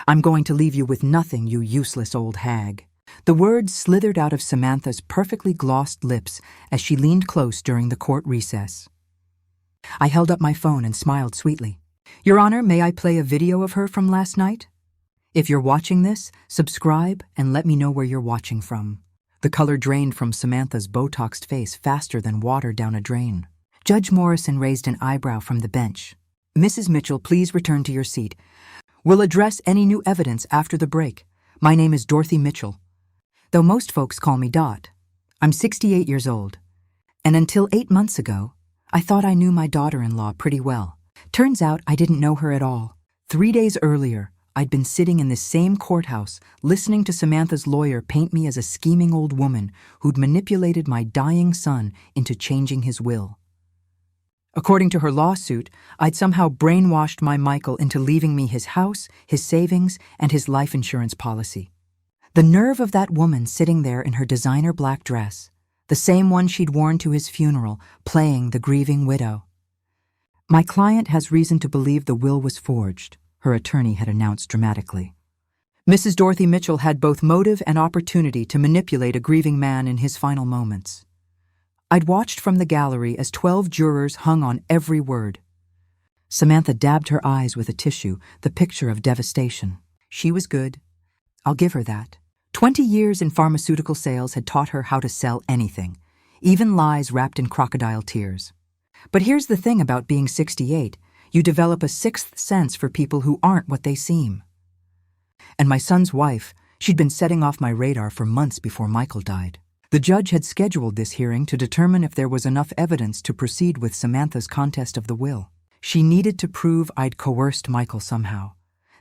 I'm going to leave you with nothing, you useless old hag. The words slithered out of Samantha's perfectly glossed lips as she leaned close during the court recess. I held up my phone and smiled sweetly. Your Honor, may I play a video of her from last night? If you're watching this, subscribe and let me know where you're watching from. The color drained from Samantha's Botoxed face faster than water down a drain. Judge Morrison raised an eyebrow from the bench. Mrs. Mitchell, please return to your seat. We'll address any new evidence after the break. My name is Dorothy Mitchell, though most folks call me Dot. I'm 68 years old, and until 8 months ago, I thought I knew my daughter-in-law pretty well. Turns out I didn't know her at all. 3 days earlier, I'd been sitting in this same courthouse listening to Samantha's lawyer paint me as a scheming old woman who'd manipulated my dying son into changing his will. According to her lawsuit, I'd somehow brainwashed my Michael into leaving me his house, his savings, and his life insurance policy. The nerve of that woman sitting there in her designer black dress, the same one she'd worn to his funeral, playing the grieving widow. My client has reason to believe the will was forged, her attorney had announced dramatically. Mrs. Dorothy Mitchell had both motive and opportunity to manipulate a grieving man in his final moments. I'd watched from the gallery as 12 jurors hung on every word. Samantha dabbed her eyes with a tissue, the picture of devastation. She was good. I'll give her that. 20 years in pharmaceutical sales had taught her how to sell anything, even lies wrapped in crocodile tears. But here's the thing about being 68. You develop a sixth sense for people who aren't what they seem. And my son's wife, she'd been setting off my radar for months before Michael died. The judge had scheduled this hearing to determine if there was enough evidence to proceed with Samantha's contest of the will. She needed to prove I'd coerced Michael somehow,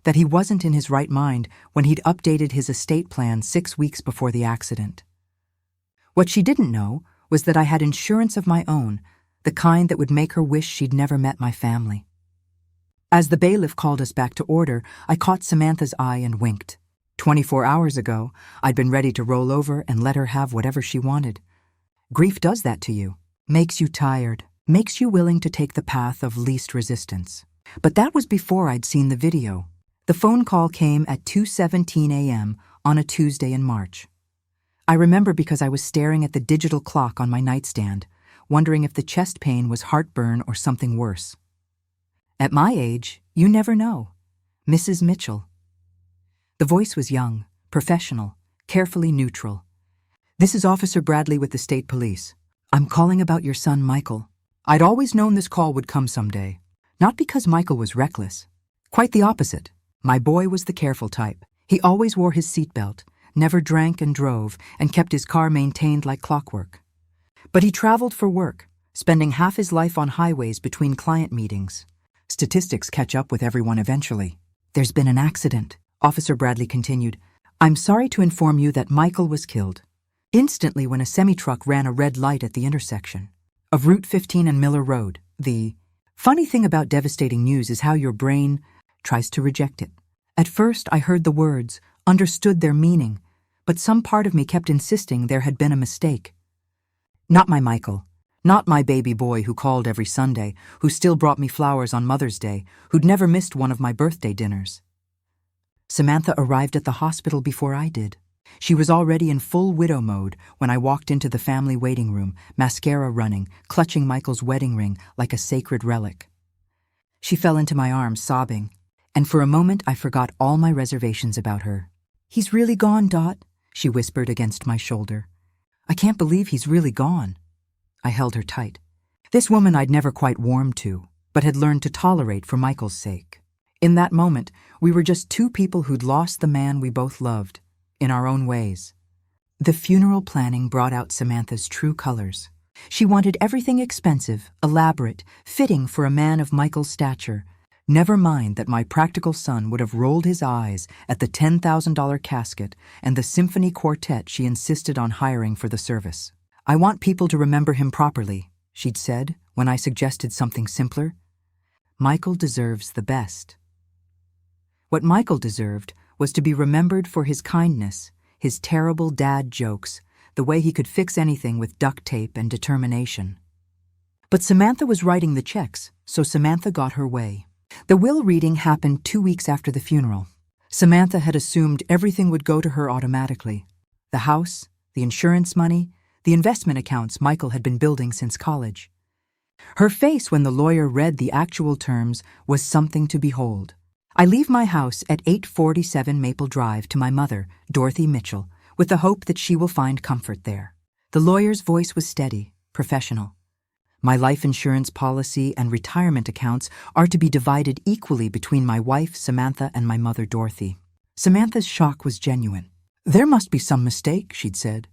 that he wasn't in his right mind when he'd updated his estate plan 6 weeks before the accident. What she didn't know was that I had insurance of my own, the kind that would make her wish she'd never met my family. As the bailiff called us back to order, I caught Samantha's eye and winked. 24 hours ago, I'd been ready to roll over and let her have whatever she wanted. Grief does that to you, makes you tired, makes you willing to take the path of least resistance. But that was before I'd seen the video. The phone call came at 2:17 a.m. on a Tuesday in March. I remember because I was staring at the digital clock on my nightstand, wondering if the chest pain was heartburn or something worse. At my age, you never know. Mrs. Mitchell. The voice was young, professional, carefully neutral. This is Officer Bradley with the State Police. I'm calling about your son, Michael. I'd always known this call would come someday. Not because Michael was reckless. Quite the opposite. My boy was the careful type. He always wore his seatbelt, never drank and drove, and kept his car maintained like clockwork. But he traveled for work, spending half his life on highways between client meetings. Statistics catch up with everyone eventually. There's been an accident, Officer Bradley continued. I'm sorry to inform you that Michael was killed instantly when a semi-truck ran a red light at the intersection of Route 15 and Miller Road. The funny thing about devastating news is how your brain tries to reject it. At first, I heard the words, understood their meaning, but some part of me kept insisting there had been a mistake. Not my Michael. Not my baby boy who called every Sunday, who still brought me flowers on Mother's Day, who'd never missed one of my birthday dinners. Samantha arrived at the hospital before I did. She was already in full widow mode when I walked into the family waiting room, mascara running, clutching Michael's wedding ring like a sacred relic. She fell into my arms, sobbing, and for a moment I forgot all my reservations about her. He's really gone, Dot, she whispered against my shoulder. I can't believe he's really gone. I held her tight. This woman I'd never quite warmed to, but had learned to tolerate for Michael's sake. In that moment, we were just two people who'd lost the man we both loved, in our own ways. The funeral planning brought out Samantha's true colors. She wanted everything expensive, elaborate, fitting for a man of Michael's stature. Never mind that my practical son would have rolled his eyes at the $10,000 casket and the symphony quartet she insisted on hiring for the service. I want people to remember him properly, she'd said when I suggested something simpler. Michael deserves the best. What Michael deserved was to be remembered for his kindness, his terrible dad jokes, the way he could fix anything with duct tape and determination. But Samantha was writing the checks, so Samantha got her way. The will reading happened 2 weeks after the funeral. Samantha had assumed everything would go to her automatically. The house, the insurance money, the investment accounts Michael had been building since college. Her face when the lawyer read the actual terms was something to behold. I leave my house at 847 Maple Drive to my mother, Dorothy Mitchell, with the hope that she will find comfort there. The lawyer's voice was steady, professional. My life insurance policy and retirement accounts are to be divided equally between my wife, Samantha, and my mother, Dorothy. Samantha's shock was genuine. There must be some mistake, she'd said.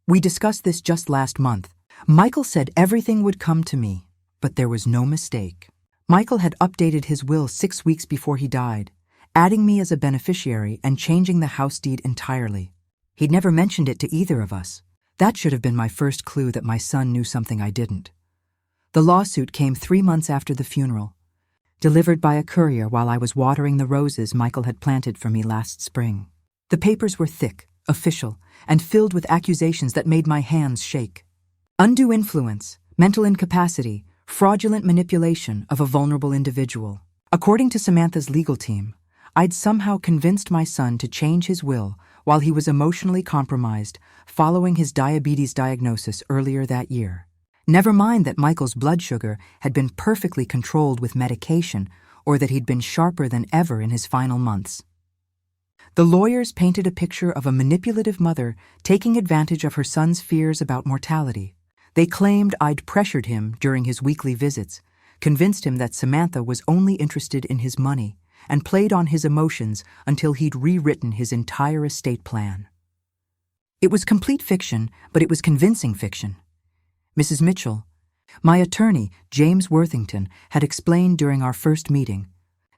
We discussed this just last month. Michael said everything would come to me, but there was no mistake. Michael had updated his will 6 weeks before he died, adding me as a beneficiary and changing the house deed entirely. He'd never mentioned it to either of us. That should have been my first clue that my son knew something I didn't. The lawsuit came 3 months after the funeral, delivered by a courier while I was watering the roses Michael had planted for me last spring. The papers were thick, official, and filled with accusations that made my hands shake. Undue influence, mental incapacity, fraudulent manipulation of a vulnerable individual. According to Samantha's legal team, I'd somehow convinced my son to change his will while he was emotionally compromised following his diabetes diagnosis earlier that year. Never mind that Michael's blood sugar had been perfectly controlled with medication or that he'd been sharper than ever in his final months. The lawyers painted a picture of a manipulative mother taking advantage of her son's fears about mortality. They claimed I'd pressured him during his weekly visits, convinced him that Samantha was only interested in his money, and played on his emotions until he'd rewritten his entire estate plan. It was complete fiction, but it was convincing fiction. Mrs. Mitchell, my attorney, James Worthington, had explained during our first meeting,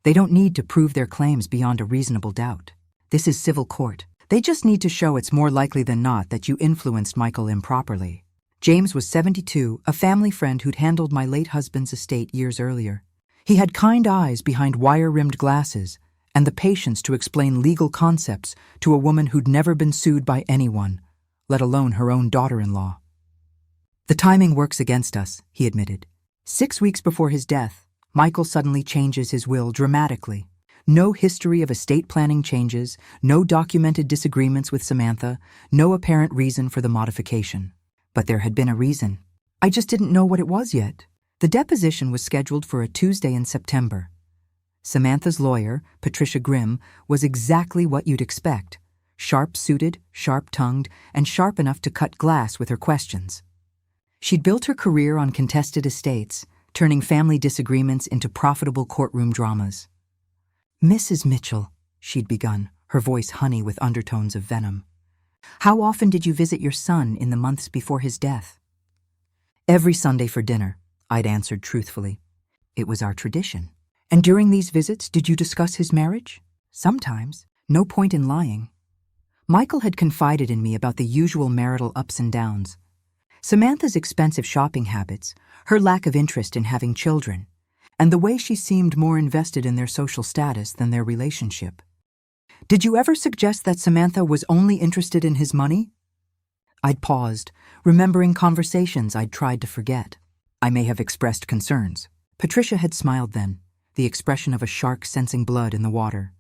they don't need to prove their claims beyond a reasonable doubt. This is civil court. They just need to show it's more likely than not that you influenced Michael improperly. James was 72, a family friend who'd handled my late husband's estate years earlier. He had kind eyes behind wire-rimmed glasses and the patience to explain legal concepts to a woman who'd never been sued by anyone, let alone her own daughter-in-law. The timing works against us, he admitted. 6 weeks before his death, Michael suddenly changes his will dramatically. No history of estate planning changes, no documented disagreements with Samantha, no apparent reason for the modification. But there had been a reason. I just didn't know what it was yet. The deposition was scheduled for a Tuesday in September. Samantha's lawyer, Patricia Grimm, was exactly what you'd expect. Sharp-suited, sharp-tongued, and sharp enough to cut glass with her questions. She'd built her career on contested estates, turning family disagreements into profitable courtroom dramas. Mrs. Mitchell, she'd begun, her voice honey with undertones of venom. How often did you visit your son in the months before his death? Every Sunday for dinner, I'd answered truthfully. It was our tradition. And during these visits, did you discuss his marriage? Sometimes. No point in lying. Michael had confided in me about the usual marital ups and downs. Samantha's expensive shopping habits, her lack of interest in having children, and the way she seemed more invested in their social status than their relationship. Did you ever suggest that Samantha was only interested in his money? I'd paused, remembering conversations I'd tried to forget. I may have expressed concerns. Patricia had smiled then, the expression of a shark sensing blood in the water.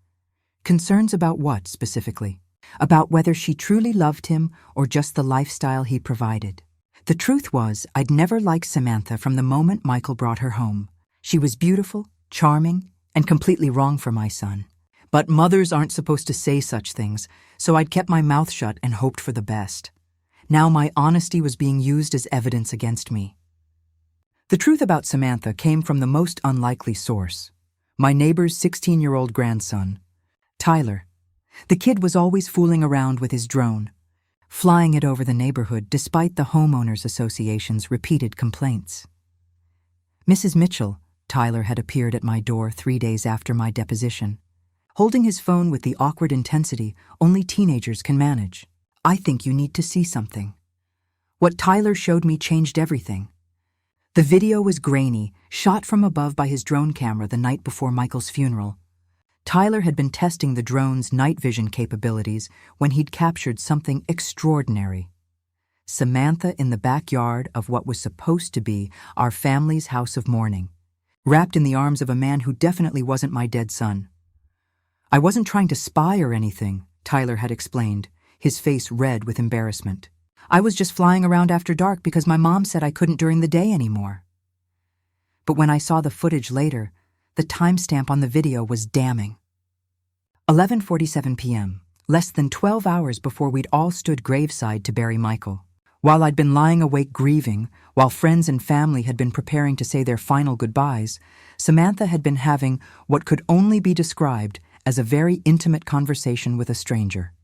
Concerns about what, specifically? About whether she truly loved him or just the lifestyle he provided. The truth was, I'd never liked Samantha from the moment Michael brought her home. She was beautiful, charming, and completely wrong for my son. But mothers aren't supposed to say such things, so I'd kept my mouth shut and hoped for the best. Now my honesty was being used as evidence against me. The truth about Samantha came from the most unlikely source. My neighbor's 16-year-old grandson, Tyler. The kid was always fooling around with his drone, flying it over the neighborhood despite the homeowners association's repeated complaints. Mrs. Mitchell, Tyler had appeared at my door 3 days after my deposition, holding his phone with the awkward intensity only teenagers can manage. I think you need to see something. What Tyler showed me changed everything. The video was grainy, shot from above by his drone camera the night before Michael's funeral. Tyler had been testing the drone's night vision capabilities when he'd captured something extraordinary. Samantha in the backyard of what was supposed to be our family's house of mourning, wrapped in the arms of a man who definitely wasn't my dead son. I wasn't trying to spy or anything, Tyler had explained, his face red with embarrassment. I was just flying around after dark because my mom said I couldn't during the day anymore. But when I saw the footage later, the timestamp on the video was damning. 11:47 p.m., less than 12 hours before we'd all stood graveside to bury Michael. While I'd been lying awake grieving, while friends and family had been preparing to say their final goodbyes, Samantha had been having what could only be described as a very intimate conversation with a stranger.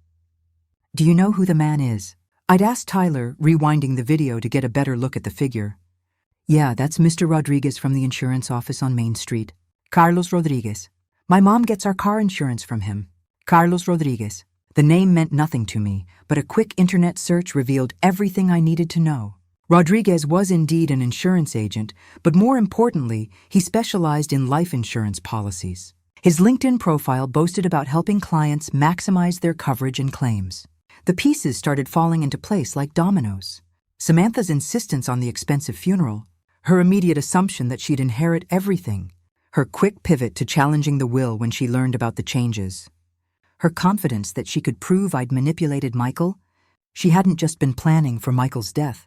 "Do you know who the man is?" I'd asked Tyler, rewinding the video to get a better look at the figure. "Yeah, that's Mr. Rodriguez from the insurance office on Main Street. Carlos Rodriguez. My mom gets our car insurance from him. Carlos Rodriguez." The name meant nothing to me, but a quick internet search revealed everything I needed to know. Rodriguez was indeed an insurance agent, but more importantly, he specialized in life insurance policies. His LinkedIn profile boasted about helping clients maximize their coverage and claims. The pieces started falling into place like dominoes. Samantha's insistence on the expensive funeral, her immediate assumption that she'd inherit everything, her quick pivot to challenging the will when she learned about the changes, her confidence that she could prove I'd manipulated Michael. She hadn't just been planning for Michael's death.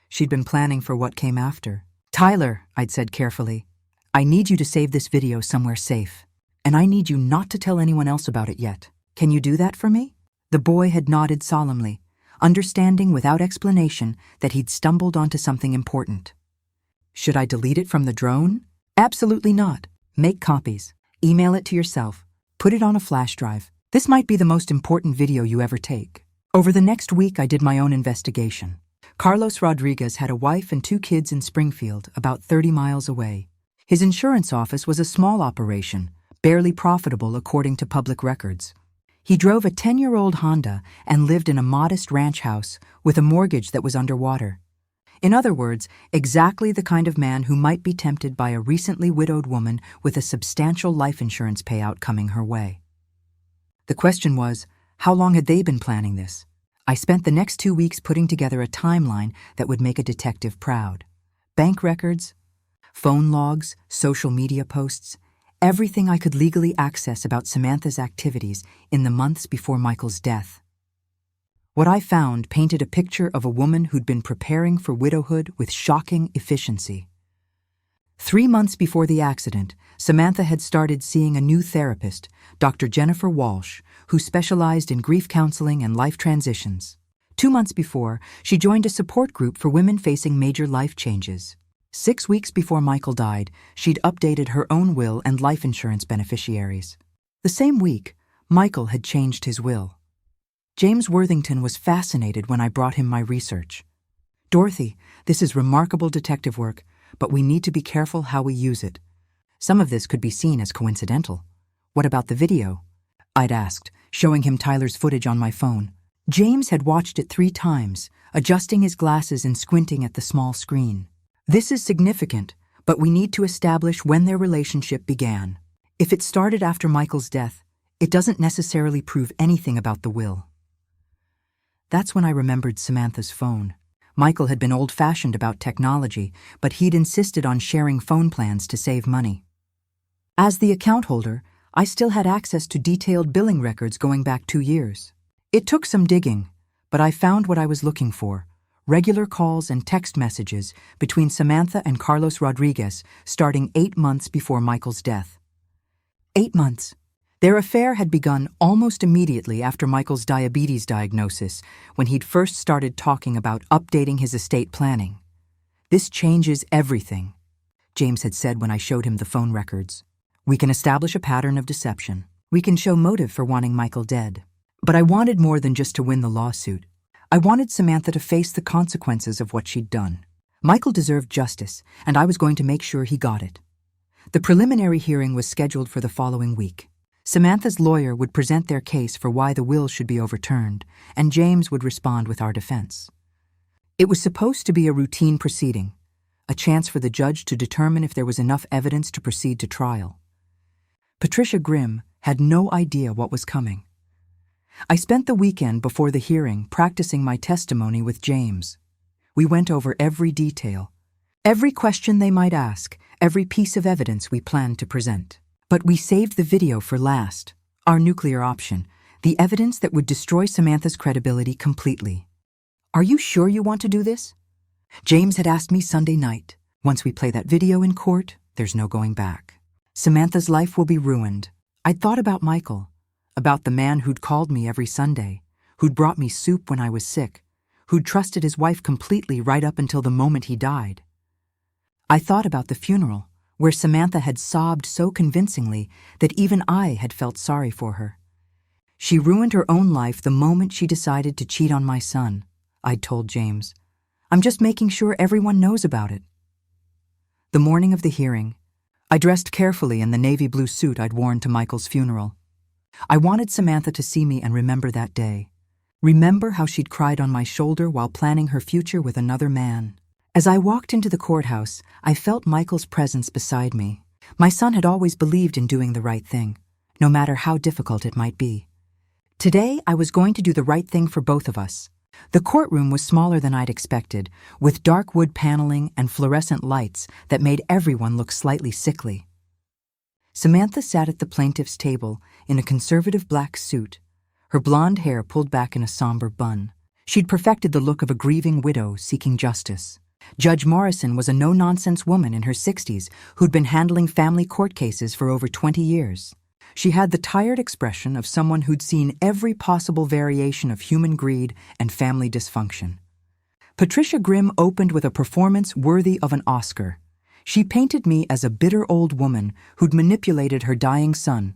She'd been planning for what came after. "Tyler," I'd said carefully, "I need you to save this video somewhere safe, and I need you not to tell anyone else about it yet. Can you do that for me?" The boy had nodded solemnly, understanding without explanation that he'd stumbled onto something important. "Should I delete it from the drone?" "Absolutely not. Make copies. Email it to yourself. Put it on a flash drive. This might be the most important video you ever take." Over the next week, I did my own investigation. Carlos Rodriguez had a wife and 2 kids in Springfield, about 30 miles away. His insurance office was a small operation, barely profitable according to public records. He drove a 10-year-old Honda and lived in a modest ranch house with a mortgage that was underwater. In other words, exactly the kind of man who might be tempted by a recently widowed woman with a substantial life insurance payout coming her way. The question was, how long had they been planning this? I spent the next 2 weeks putting together a timeline that would make a detective proud. Bank records, phone logs, social media posts, everything I could legally access about Samantha's activities in the months before Michael's death. What I found painted a picture of a woman who'd been preparing for widowhood with shocking efficiency. 3 months before the accident, Samantha had started seeing a new therapist, Dr. Jennifer Walsh, who specialized in grief counseling and life transitions. 2 months before, she joined a support group for women facing major life changes. 6 weeks before Michael died, she'd updated her own will and life insurance beneficiaries. The same week, Michael had changed his will. James Worthington was fascinated when I brought him my research. "Dorothy, this is remarkable detective work, but we need to be careful how we use it. Some of this could be seen as coincidental. What about the video?" I'd asked, showing him Tyler's footage on my phone. James had watched it 3 times, adjusting his glasses and squinting at the small screen. "This is significant, but we need to establish when their relationship began. If it started after Michael's death, it doesn't necessarily prove anything about the will." That's when I remembered Samantha's phone. Michael had been old-fashioned about technology, but he'd insisted on sharing phone plans to save money. As the account holder, I still had access to detailed billing records going back 2 years. It took some digging, but I found what I was looking for: regular calls and text messages between Samantha and Carlos Rodriguez starting 8 months before Michael's death. 8 months. Their affair had begun almost immediately after Michael's diabetes diagnosis, when he'd first started talking about updating his estate planning. "This changes everything," James had said when I showed him the phone records. "We can establish a pattern of deception. We can show motive for wanting Michael dead." But I wanted more than just to win the lawsuit. I wanted Samantha to face the consequences of what she'd done. Michael deserved justice, and I was going to make sure he got it. The preliminary hearing was scheduled for the following week. Samantha's lawyer would present their case for why the will should be overturned, and James would respond with our defense. It was supposed to be a routine proceeding, a chance for the judge to determine if there was enough evidence to proceed to trial. Patricia Grimm had no idea what was coming. I spent the weekend before the hearing practicing my testimony with James. We went over every detail, every question they might ask, every piece of evidence we planned to present. But we saved the video for last, Our nuclear option, the evidence that would destroy Samantha's credibility completely. Are you sure you want to do this? James had asked me Sunday night. Once we play that video in court, there's no going back. Samantha's life will be ruined. I'd thought about Michael, about the man who'd called me every Sunday, who'd brought me soup when I was sick, who'd trusted his wife completely right up until the moment he died. I thought about the funeral, where Samantha had sobbed so convincingly that even I had felt sorry for her. She ruined her own life the moment she decided to cheat on my son, I'd told James. I'm just making sure everyone knows about it. The morning of the hearing, I dressed carefully in the navy blue suit I'd worn to Michael's funeral. I wanted Samantha to see me and remember that day. Remember how she'd cried on my shoulder while planning her future with another man. As I walked into the courthouse, I felt Michael's presence beside me. My son had always believed in doing the right thing, no matter how difficult it might be. Today, I was going to do the right thing for both of us. The courtroom was smaller than I'd expected, with dark wood paneling and fluorescent lights that made everyone look slightly sickly. Samantha sat at the plaintiff's table in a conservative black suit, her blonde hair pulled back in a somber bun. She'd perfected the look of a grieving widow seeking justice. Judge Morrison was a no-nonsense woman in her 60s who'd been handling family court cases for over 20 years. She had the tired expression of someone who'd seen every possible variation of human greed and family dysfunction. Patricia Grimm opened with a performance worthy of an Oscar. She painted me as a bitter old woman who'd manipulated her dying son,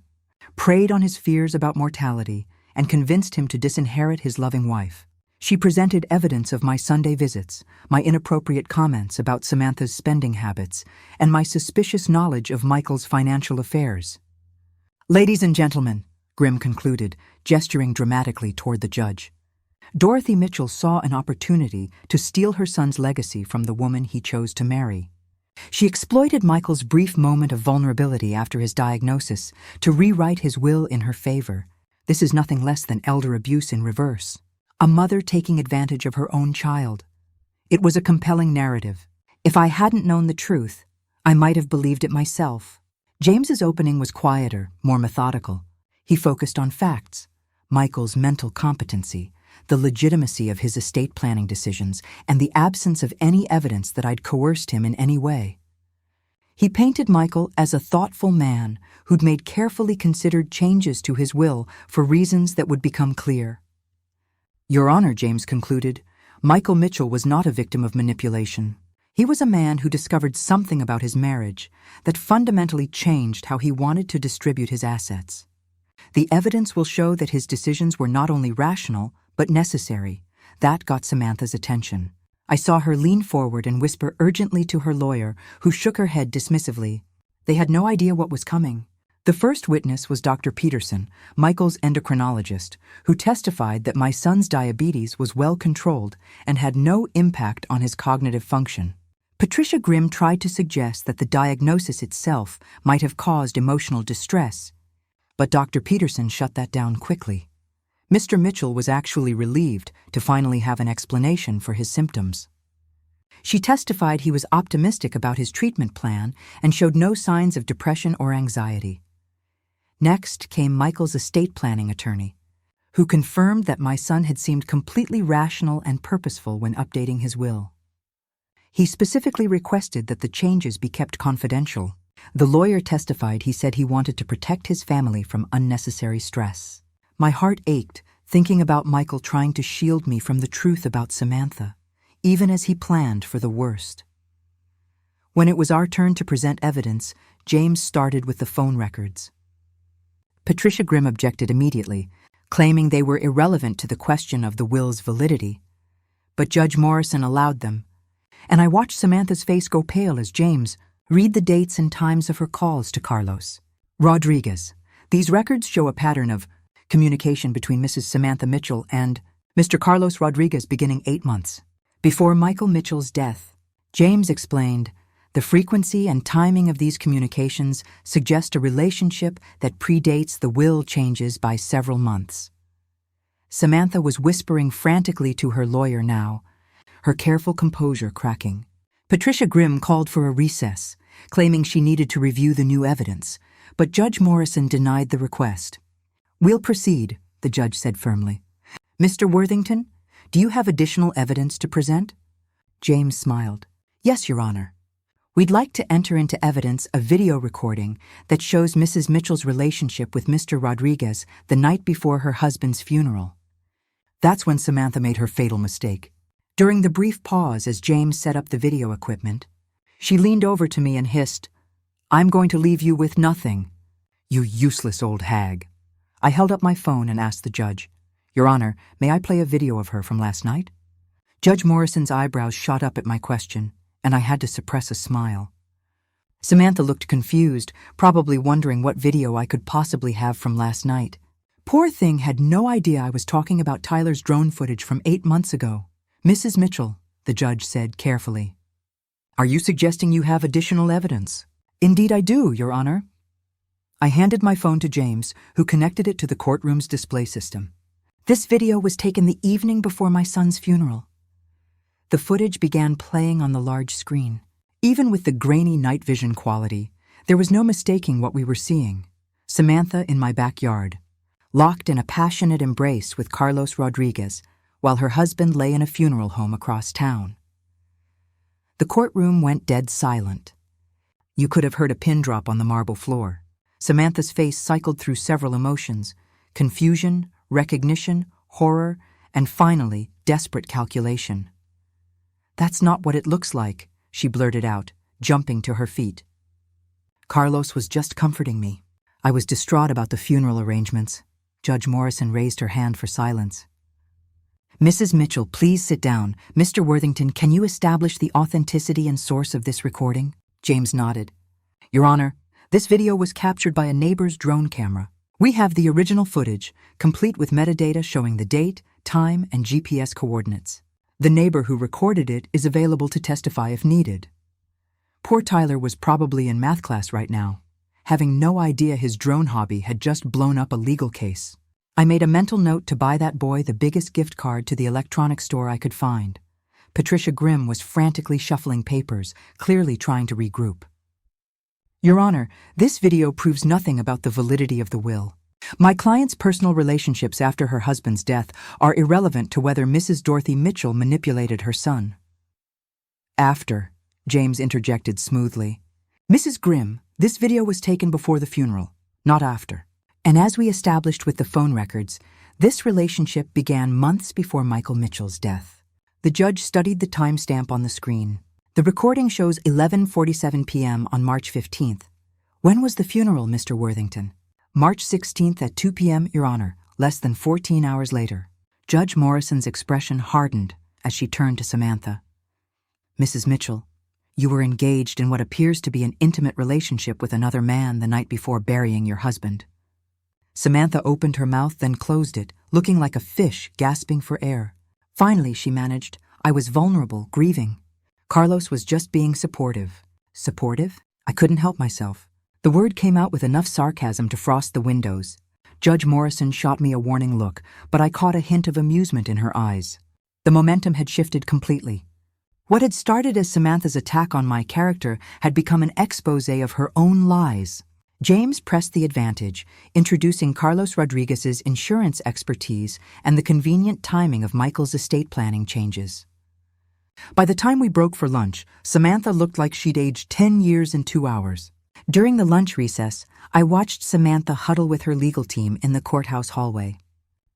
preyed on his fears about mortality, and convinced him to disinherit his loving wife. She presented evidence of my Sunday visits, my inappropriate comments about Samantha's spending habits, and my suspicious knowledge of Michael's financial affairs. Ladies and gentlemen, Grimm concluded, gesturing dramatically toward the judge. Dorothy Mitchell saw an opportunity to steal her son's legacy from the woman he chose to marry. She exploited Michael's brief moment of vulnerability after his diagnosis to rewrite his will in her favor. This is nothing less than elder abuse in reverse. A mother taking advantage of her own child. It was a compelling narrative. If I hadn't known the truth, I might have believed it myself. James's opening was quieter, more methodical. He focused on facts, Michael's mental competency, the legitimacy of his estate planning decisions, and the absence of any evidence that I'd coerced him in any way. He painted Michael as a thoughtful man who'd made carefully considered changes to his will for reasons that would become clear. Your Honor, James concluded, Michael Mitchell was not a victim of manipulation. He was a man who discovered something about his marriage that fundamentally changed how he wanted to distribute his assets. The evidence will show that his decisions were not only rational, but necessary. That got Samantha's attention. I saw her lean forward and whisper urgently to her lawyer, who shook her head dismissively. They had no idea what was coming. The first witness was Dr. Peterson, Michael's endocrinologist, who testified that my son's diabetes was well controlled and had no impact on his cognitive function. Patricia Grimm tried to suggest that the diagnosis itself might have caused emotional distress, but Dr. Peterson shut that down quickly. Mr. Mitchell was actually relieved to finally have an explanation for his symptoms. She testified he was optimistic about his treatment plan and showed no signs of depression or anxiety. Next came Michael's estate planning attorney, who confirmed that my son had seemed completely rational and purposeful when updating his will. He specifically requested that the changes be kept confidential. The lawyer testified he said he wanted to protect his family from unnecessary stress. My heart ached, thinking about Michael trying to shield me from the truth about Samantha, even as he planned for the worst. When it was our turn to present evidence, James started with the phone records. Patricia Grimm objected immediately, claiming they were irrelevant to the question of the will's validity. But Judge Morrison allowed them, and I watched Samantha's face go pale as James read the dates and times of her calls to Carlos Rodriguez. These records show a pattern of communication between Mrs. Samantha Mitchell and Mr. Carlos Rodriguez beginning 8 months before Michael Mitchell's death. James explained, the frequency and timing of these communications suggest a relationship that predates the will changes by several months. Samantha was whispering frantically to her lawyer now, her careful composure cracking. Patricia Grimm called for a recess, claiming she needed to review the new evidence, but Judge Morrison denied the request. "We'll proceed," the judge said firmly. "Mr. Worthington, do you have additional evidence to present?" James smiled. "Yes, Your Honor. We'd like to enter into evidence a video recording that shows Mrs. Mitchell's relationship with Mr. Rodriguez the night before her husband's funeral." That's when Samantha made her fatal mistake. During the brief pause as James set up the video equipment, she leaned over to me and hissed, "I'm going to leave you with nothing, you useless old hag." I held up my phone and asked the judge, "Your Honor, may I play a video of her from last night?" Judge Morrison's eyebrows shot up at my question, and I had to suppress a smile. Samantha looked confused, probably wondering what video I could possibly have from last night. Poor thing had no idea I was talking about Tyler's drone footage from 8 months ago. "Mrs. Mitchell," the judge said carefully, "are you suggesting you have additional evidence?" "Indeed I do, Your Honor." I handed my phone to James, who connected it to the courtroom's display system. "This video was taken the evening before my son's funeral." The footage began playing on the large screen. Even with the grainy night vision quality, there was no mistaking what we were seeing. Samantha in my backyard, locked in a passionate embrace with Carlos Rodriguez, while her husband lay in a funeral home across town. The courtroom went dead silent. You could have heard a pin drop on the marble floor. Samantha's face cycled through several emotions: confusion, recognition, horror, and finally, desperate calculation. "That's not what it looks like," she blurted out, jumping to her feet. Carlos was just comforting me. I was distraught about the funeral arrangements. Judge Morrison raised her hand for silence. "Mrs. Mitchell, please sit down. Mr. Worthington, can you establish the authenticity and source of this recording?" James nodded. "Your Honor, this video was captured by a neighbor's drone camera. We have the original footage, complete with metadata showing the date, time, and GPS coordinates. The neighbor who recorded it is available to testify if needed." Poor Tyler was probably in math class right now, having no idea his drone hobby had just blown up a legal case. I made a mental note to buy that boy the biggest gift card to the electronics store I could find. Patricia Grimm was frantically shuffling papers, clearly trying to regroup. "Your Honor, this video proves nothing about the validity of the will. My client's personal relationships after her husband's death are irrelevant to whether Mrs. Dorothy Mitchell manipulated her son." "After," James interjected smoothly. "Mrs. Grimm, this video was taken before the funeral, not after. And as we established with the phone records, this relationship began months before Michael Mitchell's death." The judge studied the timestamp on the screen. "The recording shows 11:47 p.m. on March 15th. When was the funeral, Mr. Worthington?" "March 16th at 2 p.m., Your Honor, less than 14 hours later." Judge Morrison's expression hardened as she turned to Samantha. "Mrs. Mitchell, you were engaged in what appears to be an intimate relationship with another man the night before burying your husband." Samantha opened her mouth, then closed it, looking like a fish gasping for air. Finally, she managed, "I was vulnerable, grieving. Carlos was just being supportive." "Supportive?" I couldn't help myself. The word came out with enough sarcasm to frost the windows. Judge Morrison shot me a warning look, but I caught a hint of amusement in her eyes. The momentum had shifted completely. What had started as Samantha's attack on my character had become an exposé of her own lies. James pressed the advantage, introducing Carlos Rodriguez's insurance expertise and the convenient timing of Michael's estate planning changes. By the time we broke for lunch, Samantha looked like she'd aged 10 years in 2 hours. During the lunch recess, I watched Samantha huddle with her legal team in the courthouse hallway.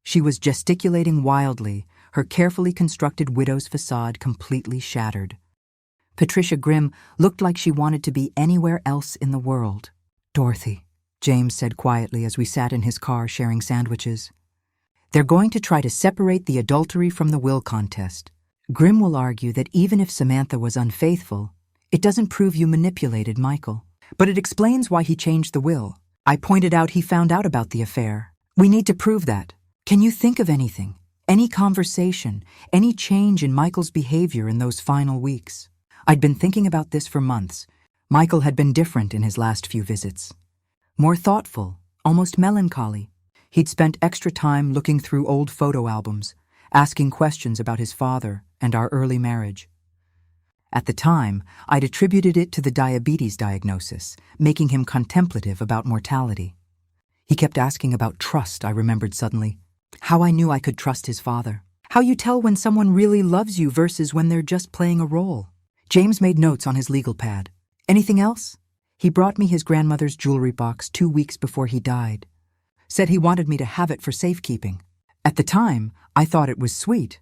She was gesticulating wildly, her carefully constructed widow's facade completely shattered. Patricia Grimm looked like she wanted to be anywhere else in the world. "Dorothy," James said quietly as we sat in his car sharing sandwiches. "They're going to try to separate the adultery from the will contest. Grimm will argue that even if Samantha was unfaithful, it doesn't prove you manipulated Michael. But it explains why he changed the will. I pointed out he found out about the affair. We need to prove that. Can you think of anything, any conversation, any change in Michael's behavior in those final weeks?" I'd been thinking about this for months. Michael had been different in his last few visits. More thoughtful, almost melancholy. He'd spent extra time looking through old photo albums, asking questions about his father and our early marriage. At the time, I'd attributed it to the diabetes diagnosis, making him contemplative about mortality. He kept asking about trust, I remembered suddenly. How I knew I could trust his father. How you tell when someone really loves you versus when they're just playing a role. James made notes on his legal pad. Anything else? He brought me his grandmother's jewelry box 2 weeks before he died. Said he wanted me to have it for safekeeping. At the time, I thought it was sweet.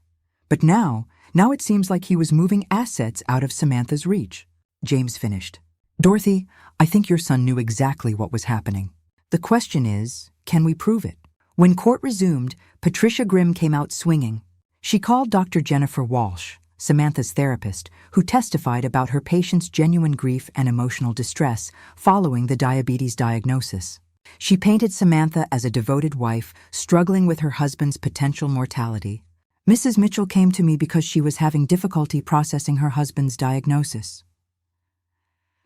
But now it seems like he was moving assets out of Samantha's reach. James finished. Dorothy, I think your son knew exactly what was happening. The question is, can we prove it? When court resumed, Patricia Grimm came out swinging. She called Dr. Jennifer Walsh, Samantha's therapist, who testified about her patient's genuine grief and emotional distress following the diabetes diagnosis. She painted Samantha as a devoted wife struggling with her husband's potential mortality. Mrs. Mitchell came to me because she was having difficulty processing her husband's diagnosis.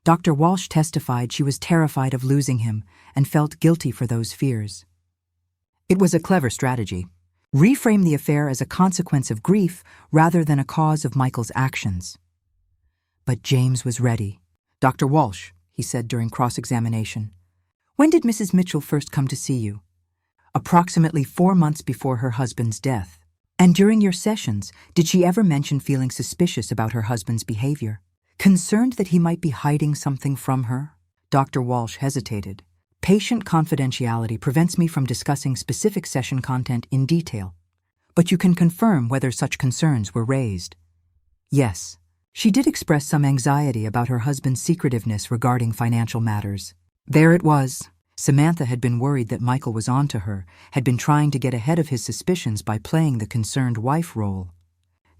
Dr. Walsh testified she was terrified of losing him and felt guilty for those fears. It was a clever strategy. Reframe the affair as a consequence of grief rather than a cause of Michael's actions. But James was ready. Dr. Walsh, he said during cross-examination, when did Mrs. Mitchell first come to see you? Approximately 4 months before her husband's death. And during your sessions, did she ever mention feeling suspicious about her husband's behavior? Concerned that he might be hiding something from her? Dr. Walsh hesitated. Patient confidentiality prevents me from discussing specific session content in detail. But you can confirm whether such concerns were raised. Yes, she did express some anxiety about her husband's secretiveness regarding financial matters. There it was. Samantha had been worried that Michael was onto her, had been trying to get ahead of his suspicions by playing the concerned wife role.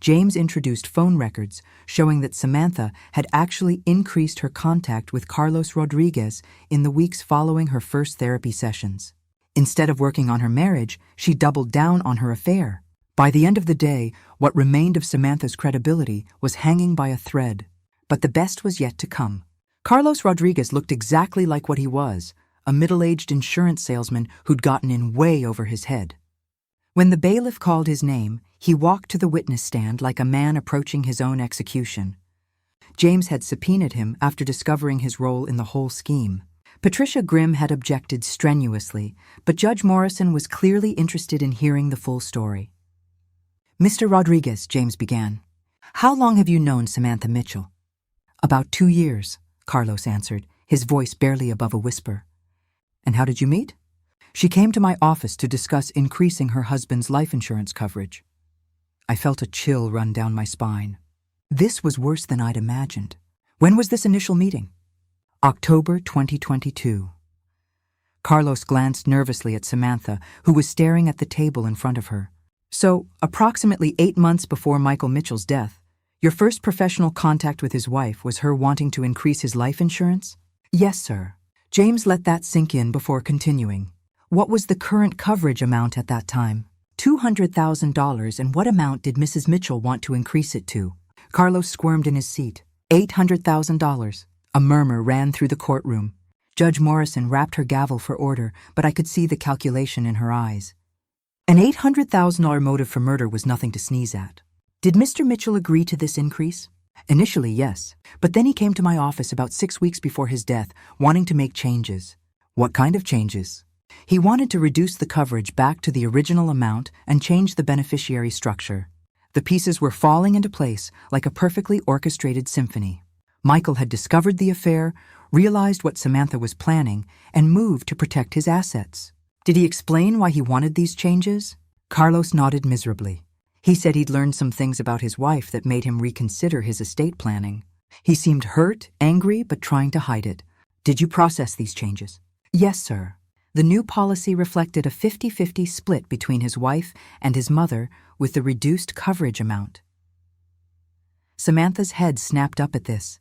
James introduced phone records showing that Samantha had actually increased her contact with Carlos Rodriguez in the weeks following her first therapy sessions. Instead of working on her marriage, she doubled down on her affair. By the end of the day, what remained of Samantha's credibility was hanging by a thread. But the best was yet to come. Carlos Rodriguez looked exactly like what he was, a middle-aged insurance salesman who'd gotten in way over his head. When the bailiff called his name, he walked to the witness stand like a man approaching his own execution. James had subpoenaed him after discovering his role in the whole scheme. Patricia Grimm had objected strenuously, but Judge Morrison was clearly interested in hearing the full story. Mr. Rodriguez, James began, how long have you known Samantha Mitchell? About 2 years, Carlos answered, his voice barely above a whisper. And how did you meet? She came to my office to discuss increasing her husband's life insurance coverage. I felt a chill run down my spine. This was worse than I'd imagined. When was this initial meeting? October 2022. Carlos glanced nervously at Samantha, who was staring at the table in front of her. So, approximately 8 months before Michael Mitchell's death, your first professional contact with his wife was her wanting to increase his life insurance? Yes, sir. James let that sink in before continuing. What was the current coverage amount at that time? $200,000, and what amount did Mrs. Mitchell want to increase it to? Carlos squirmed in his seat. $800,000. A murmur ran through the courtroom. Judge Morrison rapped her gavel for order, but I could see the calculation in her eyes. An $800,000 motive for murder was nothing to sneeze at. Did Mr. Mitchell agree to this increase? Initially, yes, but then he came to my office about 6 weeks before his death, wanting to make changes. What kind of changes? He wanted to reduce the coverage back to the original amount and change the beneficiary structure. The pieces were falling into place like a perfectly orchestrated symphony. Michael had discovered the affair, realized what Samantha was planning, and moved to protect his assets. Did he explain why he wanted these changes? Carlos nodded miserably. He said he'd learned some things about his wife that made him reconsider his estate planning. He seemed hurt, angry, but trying to hide it. Did you process these changes? Yes, sir. The new policy reflected a 50-50 split between his wife and his mother with the reduced coverage amount. Samantha's head snapped up at this.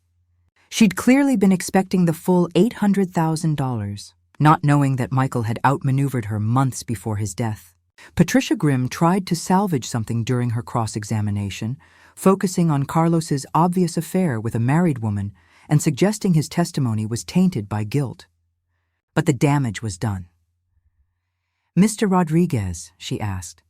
She'd clearly been expecting the full $800,000, not knowing that Michael had outmaneuvered her months before his death. Patricia Grimm tried to salvage something during her cross-examination, focusing on Carlos's obvious affair with a married woman and suggesting his testimony was tainted by guilt. But the damage was done. Mr. Rodriguez, she asked,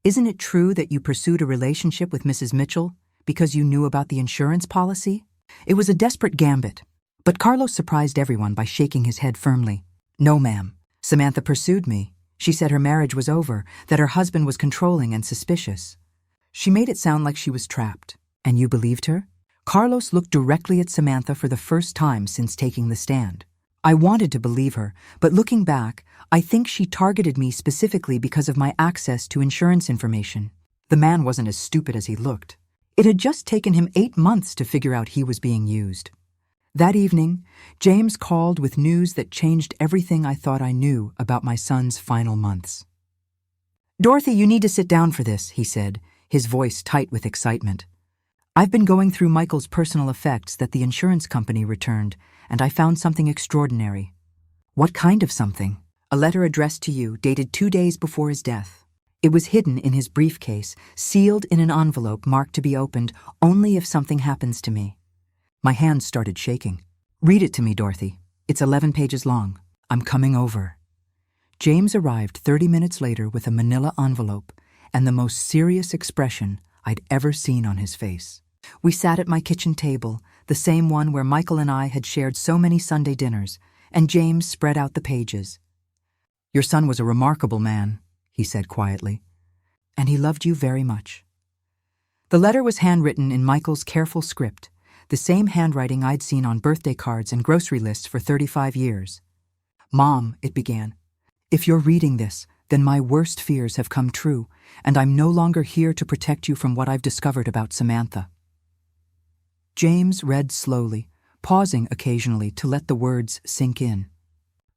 isn't it true that you pursued a relationship with Mrs. Mitchell because you knew about the insurance policy? It was a desperate gambit, but Carlos surprised everyone by shaking his head firmly. No, ma'am. Samantha pursued me. She said her marriage was over, that her husband was controlling and suspicious. She made it sound like she was trapped. And you believed her? Carlos looked directly at Samantha for the first time since taking the stand. I wanted to believe her, but looking back, I think she targeted me specifically because of my access to insurance information. The man wasn't as stupid as he looked. It had just taken him 8 months to figure out he was being used. That evening, James called with news that changed everything I thought I knew about my son's final months. "Dorothy, you need to sit down for this," he said, his voice tight with excitement. "I've been going through Michael's personal effects that the insurance company returned, and I found something extraordinary." "What kind of something?" "A letter addressed to you, dated 2 days before his death. It was hidden in his briefcase, sealed in an envelope marked to be opened only if something happens to me." My hands started shaking. "Read it to me, Dorothy. It's 11 pages long. I'm coming over." James arrived 30 minutes later with a manila envelope and the most serious expression I'd ever seen on his face. We sat at my kitchen table, the same one where Michael and I had shared so many Sunday dinners, and James spread out the pages. "Your son was a remarkable man," he said quietly, "and he loved you very much." The letter was handwritten in Michael's careful script, the same handwriting I'd seen on birthday cards and grocery lists for 35 years. "Mom," it began, "if you're reading this, then my worst fears have come true, and I'm no longer here to protect you from what I've discovered about Samantha." James read slowly, pausing occasionally to let the words sink in.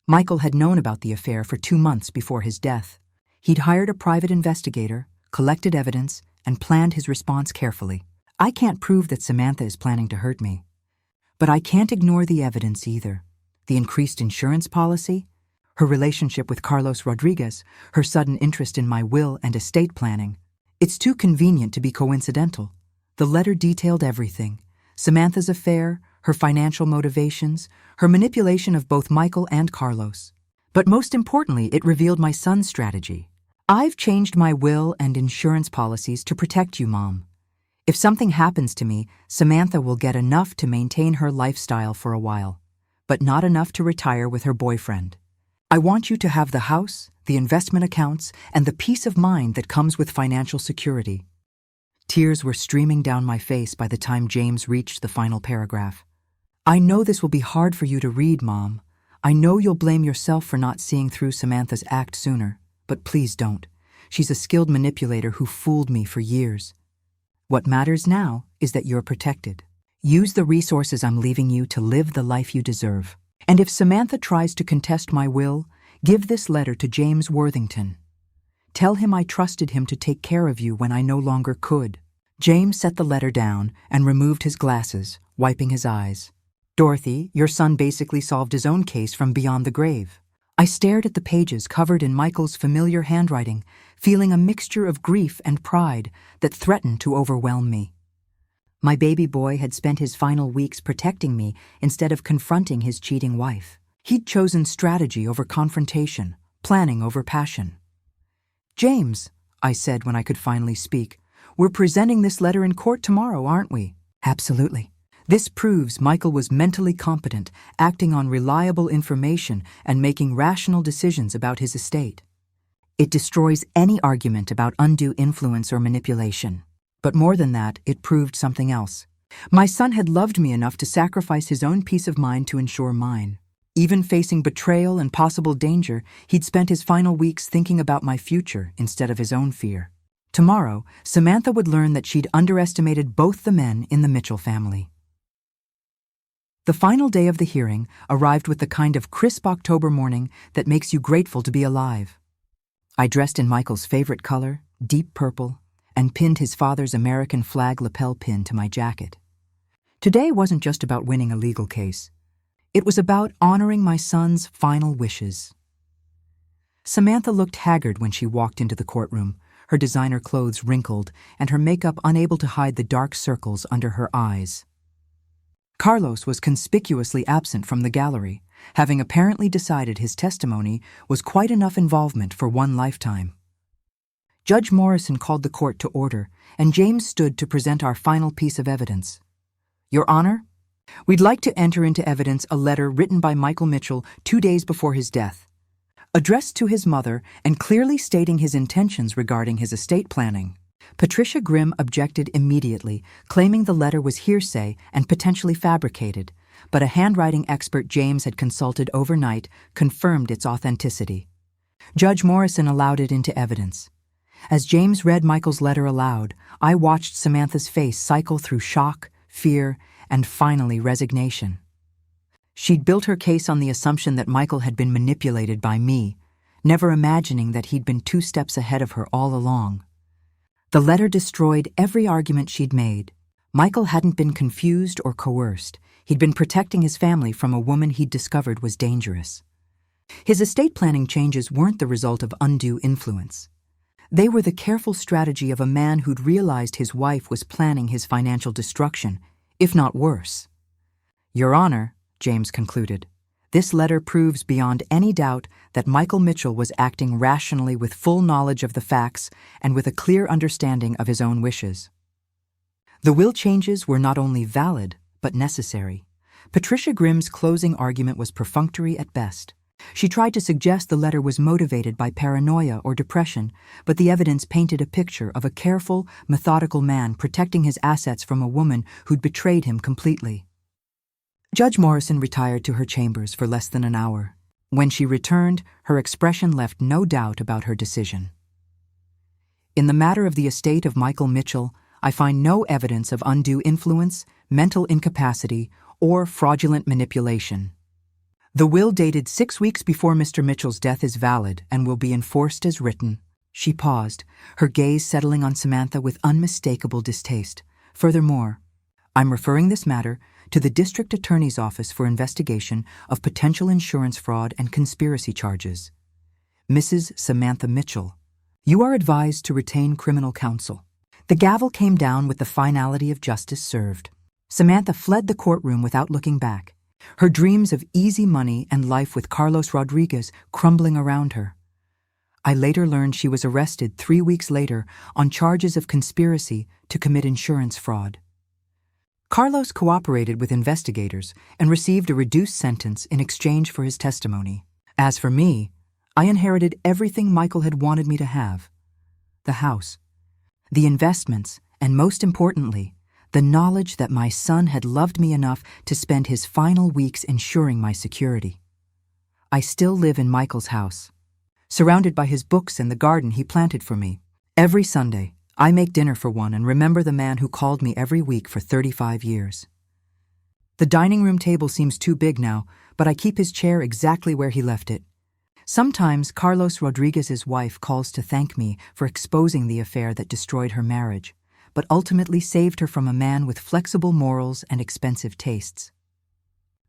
Michael had known about the affair for 2 months before his death. He'd hired a private investigator, collected evidence, and planned his response carefully. I can't prove that Samantha is planning to hurt me. But I can't ignore the evidence either. The increased insurance policy, her relationship with Carlos Rodriguez, her sudden interest in my will and estate planning. It's too convenient to be coincidental. The letter detailed everything: Samantha's affair, her financial motivations, her manipulation of both Michael and Carlos. But most importantly, it revealed my son's strategy. "I've changed my will and insurance policies to protect you, Mom. If something happens to me, Samantha will get enough to maintain her lifestyle for a while, but not enough to retire with her boyfriend. I want you to have the house, the investment accounts, and the peace of mind that comes with financial security." Tears were streaming down my face by the time James reached the final paragraph. "I know this will be hard for you to read, Mom. I know you'll blame yourself for not seeing through Samantha's act sooner, but please don't. She's a skilled manipulator who fooled me for years. What matters now is that you're protected. Use the resources I'm leaving you to live the life you deserve. And if Samantha tries to contest my will, give this letter to James Worthington. Tell him I trusted him to take care of you when I no longer could." James set the letter down and removed his glasses, wiping his eyes. "Dorothy, your son basically solved his own case from beyond the grave." I stared at the pages covered in Michael's familiar handwriting, feeling a mixture of grief and pride that threatened to overwhelm me. My baby boy had spent his final weeks protecting me instead of confronting his cheating wife. He'd chosen strategy over confrontation, planning over passion. "James," I said when I could finally speak, "we're presenting this letter in court tomorrow, aren't we?" "Absolutely. This proves Michael was mentally competent, acting on reliable information and making rational decisions about his estate. It destroys any argument about undue influence or manipulation. But more than that, it proved something else. My son had loved me enough to sacrifice his own peace of mind to ensure mine. Even facing betrayal and possible danger, he'd spent his final weeks thinking about my future instead of his own fear. Tomorrow, Samantha would learn that she'd underestimated both the men in the Mitchell family. The final day of the hearing arrived with the kind of crisp October morning that makes you grateful to be alive. I dressed in Michael's favorite color, deep purple, and pinned his father's American flag lapel pin to my jacket. Today wasn't just about winning a legal case. It was about honoring my son's final wishes. Samantha looked haggard when she walked into the courtroom, her designer clothes wrinkled and her makeup unable to hide the dark circles under her eyes. Carlos was conspicuously absent from the gallery, having apparently decided his testimony was quite enough involvement for one lifetime. Judge Morrison called the court to order, and James stood to present our final piece of evidence. "Your Honor, we'd like to enter into evidence a letter written by Michael Mitchell 2 days before his death. addressed to his mother and clearly stating his intentions regarding his estate planning. Patricia Grimm objected immediately, claiming the letter was hearsay and potentially fabricated, but a handwriting expert James had consulted overnight confirmed its authenticity. Judge Morrison allowed it into evidence. As James read Michael's letter aloud, I watched Samantha's face cycle through shock, fear, and finally resignation. She'd built her case on the assumption that Michael had been manipulated by me, never imagining that he'd been 2 steps ahead of her all along. The letter destroyed every argument she'd made. Michael hadn't been confused or coerced. He'd been protecting his family from a woman he'd discovered was dangerous. His estate planning changes weren't the result of undue influence. They were the careful strategy of a man who'd realized his wife was planning his financial destruction, if not worse. Your Honor, James concluded, this letter proves beyond any doubt that Michael Mitchell was acting rationally with full knowledge of the facts and with a clear understanding of his own wishes. The will changes were not only valid, but necessary. Patricia Grimm's closing argument was perfunctory at best. She tried to suggest the letter was motivated by paranoia or depression, but the evidence painted a picture of a careful, methodical man protecting his assets from a woman who'd betrayed him completely. Judge Morrison retired to her chambers for less than an hour. When she returned, her expression left no doubt about her decision. In the matter of the estate of Michael Mitchell, I find no evidence of undue influence, mental incapacity, or fraudulent manipulation. The will dated 6 weeks before Mr. Mitchell's death is valid and will be enforced as written. She paused, her gaze settling on Samantha with unmistakable distaste. Furthermore, I'm referring this matter to the District Attorney's Office for investigation of potential insurance fraud and conspiracy charges. Mrs. Samantha Mitchell, you are advised to retain criminal counsel. The gavel came down with the finality of justice served. Samantha fled the courtroom without looking back, her dreams of easy money and life with Carlos Rodriguez crumbling around her. I later learned she was arrested 3 weeks later on charges of conspiracy to commit insurance fraud. Carlos cooperated with investigators and received a reduced sentence in exchange for his testimony. As for me, I inherited everything Michael had wanted me to have: the house, the investments, and most importantly, the knowledge that my son had loved me enough to spend his final weeks ensuring my security. I still live in Michael's house, surrounded by his books and the garden he planted for me. Every Sunday, I make dinner for one and remember the man who called me every week for 35 years. The dining room table seems too big now, but I keep his chair exactly where he left it. Sometimes Carlos Rodriguez's wife calls to thank me for exposing the affair that destroyed her marriage, but ultimately saved her from a man with flexible morals and expensive tastes.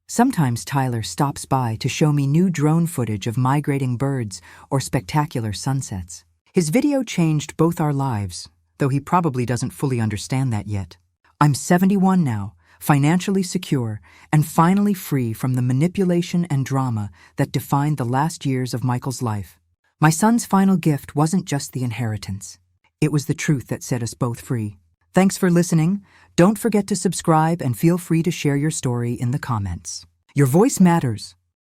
Sometimes Tyler stops by to show me new drone footage of migrating birds or spectacular sunsets. His video changed both our lives, though he probably doesn't fully understand that yet. I'm 71 now, financially secure, and finally free from the manipulation and drama that defined the last years of Michael's life. My son's final gift wasn't just the inheritance. It was the truth that set us both free. Thanks for listening. Don't forget to subscribe and feel free to share your story in the comments. Your voice matters.